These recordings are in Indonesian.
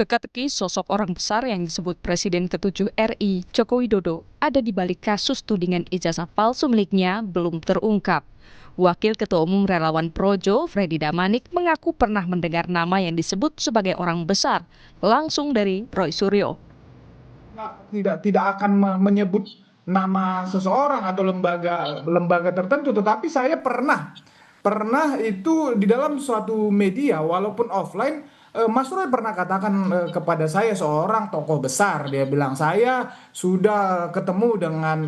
Teka-teki sosok orang besar yang disebut Presiden ke-7 RI, Joko Widodo, ada di balik kasus tudingan ijazah palsu miliknya belum terungkap. Wakil Ketua Umum Relawan Projo, Freddy Damanik, mengaku pernah mendengar nama yang disebut sebagai orang besar, langsung dari Roy Suryo. Tidak akan menyebut nama seseorang atau lembaga tertentu, tetapi saya pernah itu di dalam suatu media walaupun offline. Mas Roy pernah katakan kepada saya, seorang tokoh besar, dia bilang saya sudah ketemu dengan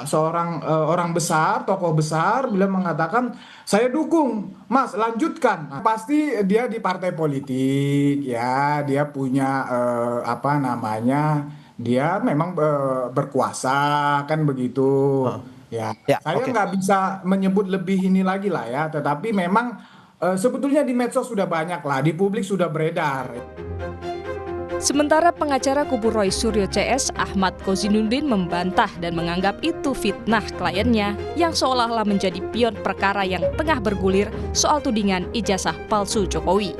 seorang orang besar, tokoh besar, beliau mengatakan saya dukung Mas, lanjutkan. Nah, pasti dia di partai politik ya, dia punya apa namanya, dia memang berkuasa kan begitu. Ya, saya nggak bisa menyebut lebih ini lagi lah ya, tetapi memang sebetulnya di medsos sudah banyak lah, di publik sudah beredar. Sementara pengacara kubu Roy Suryo CS, Ahmad Kozinuddin, membantah dan menganggap itu fitnah kliennya yang seolah-olah menjadi pion perkara yang tengah bergulir soal tudingan ijazah palsu Jokowi.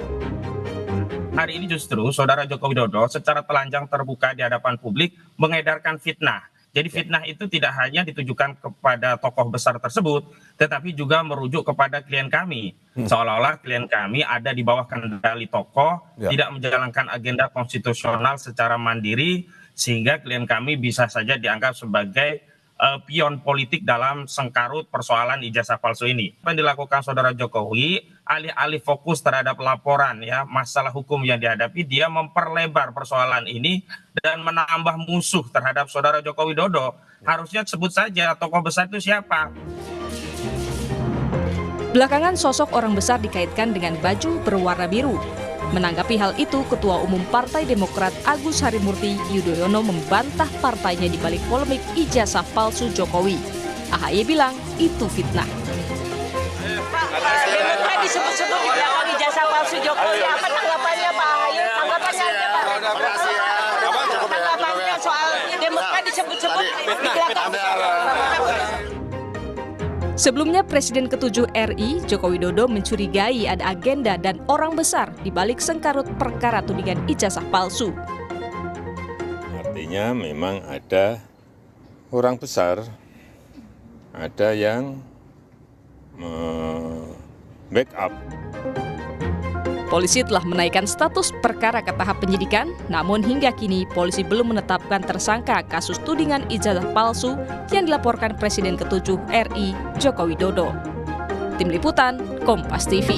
Hari ini justru Saudara Joko Widodo secara telanjang terbuka di hadapan publik mengedarkan fitnah. Jadi fitnah itu tidak hanya ditujukan kepada tokoh besar tersebut, tetapi juga merujuk kepada klien kami. Seolah-olah klien kami ada di bawah kendali tokoh, tidak menjalankan agenda konstitusional secara mandiri, sehingga klien kami bisa saja dianggap sebagai pion politik dalam sengkarut persoalan ijazah palsu ini. Apa yang dilakukan Saudara Jokowi, alih-alih fokus terhadap laporan ya masalah hukum yang dihadapi, dia memperlebar persoalan ini dan menambah musuh terhadap Saudara Joko Widodo. Harusnya sebut saja tokoh besar itu siapa. Belakangan sosok orang besar dikaitkan dengan baju berwarna biru. Menanggapi hal itu, Ketua Umum Partai Demokrat Agus Harimurti Yudhoyono membantah partainya di balik polemik ijazah palsu Jokowi. AHY bilang itu fitnah. Demokrat disebut-sebut di belakang ijazah palsu Jokowi. Apa tanggapannya Pak AHY? Tanggapannya Pak. Tanggapannya soal Demokrat disebut-sebut di belakang. Sebelumnya, Presiden ke-7 RI, Joko Widodo, mencurigai ada agenda dan orang besar di balik sengkarut perkara tudingan ijazah palsu. Artinya memang ada orang besar, ada yang backup. Polisi telah menaikkan status perkara ke tahap penyidikan, namun hingga kini polisi belum menetapkan tersangka kasus tudingan ijazah palsu yang dilaporkan Presiden ke-7 RI, Joko Widodo. Tim Liputan, Kompas TV.